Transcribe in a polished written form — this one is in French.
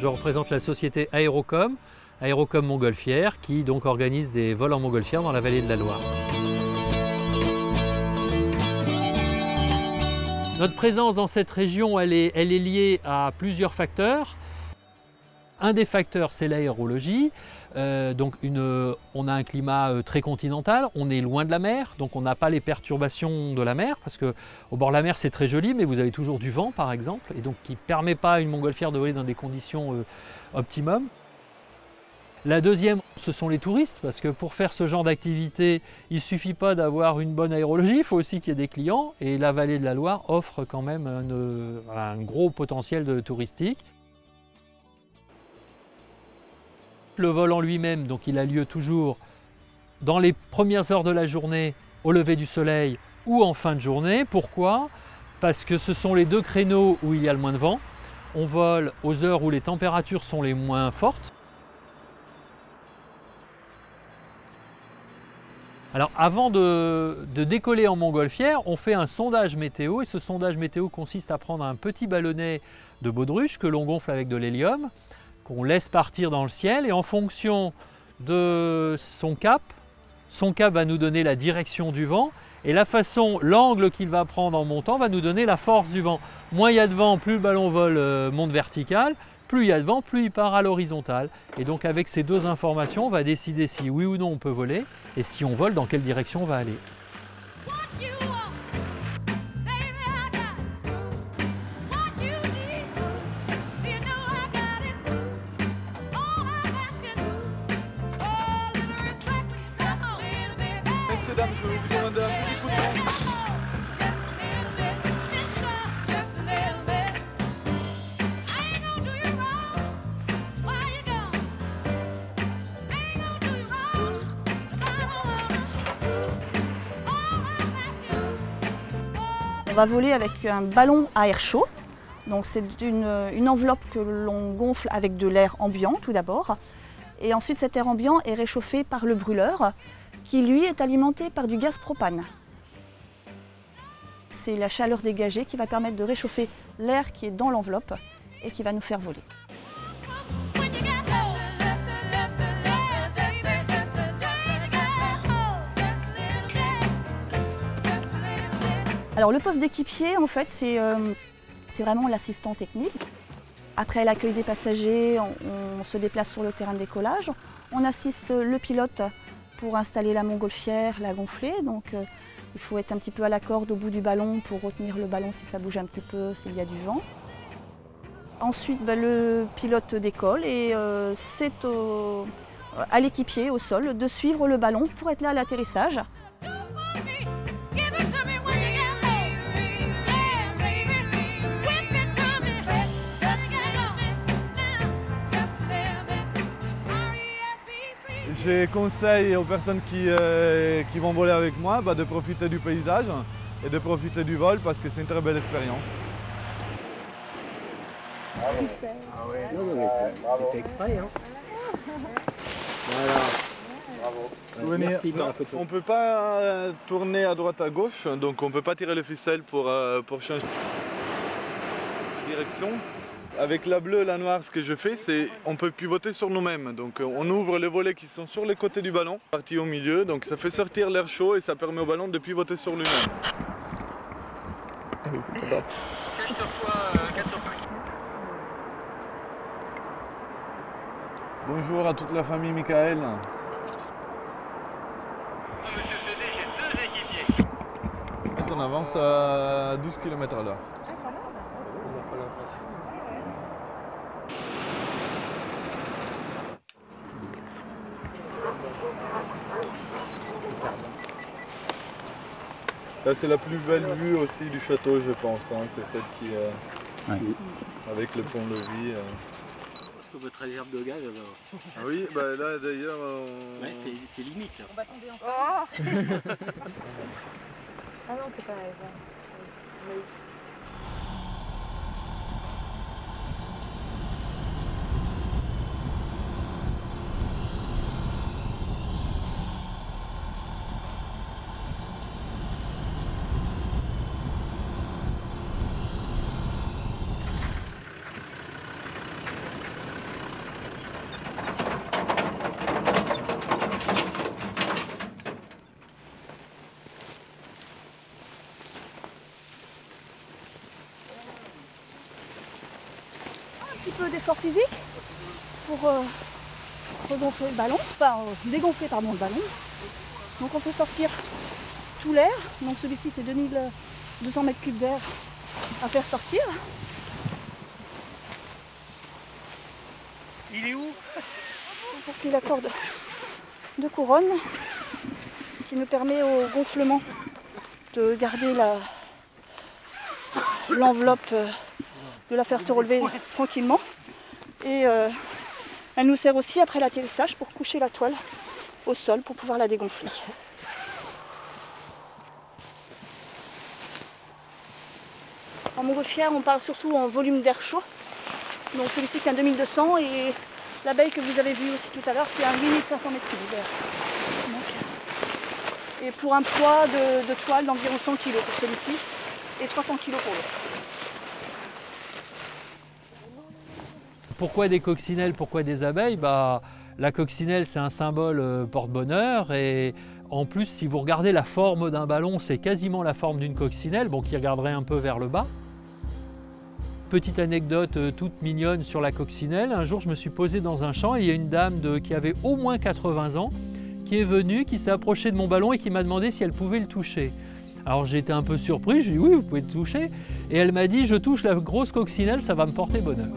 Je représente la société Aérocom, Aérocom Montgolfière, qui donc organise des vols en montgolfière dans la vallée de la Loire. Notre présence dans cette région, elle est liée à plusieurs facteurs. Un des facteurs, c'est l'aérologie. On a un climat très continental, on est loin de la mer, donc on n'a pas les perturbations de la mer, parce qu'au bord de la mer, c'est très joli, mais vous avez toujours du vent, par exemple, et donc qui ne permet pas à une montgolfière de voler dans des conditions optimum. La deuxième, ce sont les touristes, parce que pour faire ce genre d'activité, il ne suffit pas d'avoir une bonne aérologie, il faut aussi qu'il y ait des clients, et la vallée de la Loire offre quand même un gros potentiel touristique. Le vol en lui-même, donc il a lieu toujours dans les premières heures de la journée, au lever du soleil ou en fin de journée. Pourquoi? Parce que ce sont les deux créneaux où il y a le moins de vent. On vole aux heures où les températures sont les moins fortes. Alors avant de décoller en montgolfière, on fait un sondage météo et ce sondage météo consiste à prendre un petit ballonnet de baudruche que l'on gonfle avec de l'hélium, qu'on laisse partir dans le ciel et en fonction de son cap va nous donner la direction du vent et l'angle qu'il va prendre en montant va nous donner la force du vent. Moins il y a de vent, plus le ballon monte vertical, plus il y a de vent, plus il part à l'horizontale. Et donc avec ces deux informations, on va décider si oui ou non on peut voler et si on vole, dans quelle direction on va aller. Messieurs, dames, je vous demande un petit coup de main. On va voler avec un ballon à air chaud. Donc c'est une enveloppe que l'on gonfle avec de l'air ambiant tout d'abord. Et ensuite cet air ambiant est réchauffé par le brûleur qui lui est alimenté par du gaz propane. C'est la chaleur dégagée qui va permettre de réchauffer l'air qui est dans l'enveloppe et qui va nous faire voler. Alors le poste d'équipier, en fait, c'est vraiment l'assistant technique. Après l'accueil des passagers, on se déplace sur le terrain de décollage. On assiste le pilote pour installer la montgolfière, la gonfler. Donc il faut être un petit peu à la corde au bout du ballon pour retenir le ballon si ça bouge un petit peu, s'il y a du vent. Ensuite, le pilote décolle et c'est à l'équipier, au sol, de suivre le ballon pour être là à l'atterrissage. Je conseille aux personnes qui vont voler avec moi de profiter du paysage et de profiter du vol parce que c'est une très belle expérience. Ah ouais. Non, mais c'est exprès, hein. Voilà. Bravo. Merci, On ne peut pas tourner à droite à gauche, donc on ne peut pas tirer le ficelle pour changer de direction. Avec la bleue et la noire, ce que je fais, c'est on peut pivoter sur nous-mêmes. Donc on ouvre les volets qui sont sur les côtés du ballon, partie au milieu, donc ça fait sortir l'air chaud et ça permet au ballon de pivoter sur lui-même. Allez, c'est bon. Bonjour à toute la famille Michael. Monsieur CD, j'ai 2 équipiers. On avance à 12 km/h. Là, c'est la plus belle vue aussi du château, je pense. Hein. C'est celle qui avec le pont-levis. Sur votre réserve de gaz alors. Ah oui, là d'ailleurs. Ouais, c'est limite. Là. On va tomber en Ah non, c'est pas vrai. peu d'effort physique pour regonfler le ballon, enfin dégonfler pardon, le ballon. Donc on fait sortir tout l'air. Donc celui-ci c'est 2200 m3 d'air à faire sortir. Il est où? J'ai pris la corde de couronne qui nous permet au gonflement de garder l'enveloppe, de la faire se relever tranquillement. Et elle nous sert aussi après l'atterrissage pour coucher la toile au sol pour pouvoir la dégonfler. En montgolfière, on parle surtout en volume d'air chaud. Donc celui-ci c'est un 2200 et l'abeille que vous avez vue aussi tout à l'heure c'est un 8500 m3 d'air. Et pour un poids de toile d'environ 100 kg pour celui-ci et 300 kg pour l'autre. Pourquoi des coccinelles, pourquoi des abeilles? La coccinelle, c'est un symbole porte-bonheur et en plus, si vous regardez la forme d'un ballon, c'est quasiment la forme d'une coccinelle, bon, qui regarderait un peu vers le bas. Petite anecdote toute mignonne sur la coccinelle, un jour je me suis posé dans un champ et il y a une dame qui avait au moins 80 ans qui est venue, qui s'est approchée de mon ballon et qui m'a demandé si elle pouvait le toucher. Alors j'ai été un peu surpris, je lui ai dit oui, vous pouvez le toucher. Et elle m'a dit, je touche la grosse coccinelle, ça va me porter bonheur.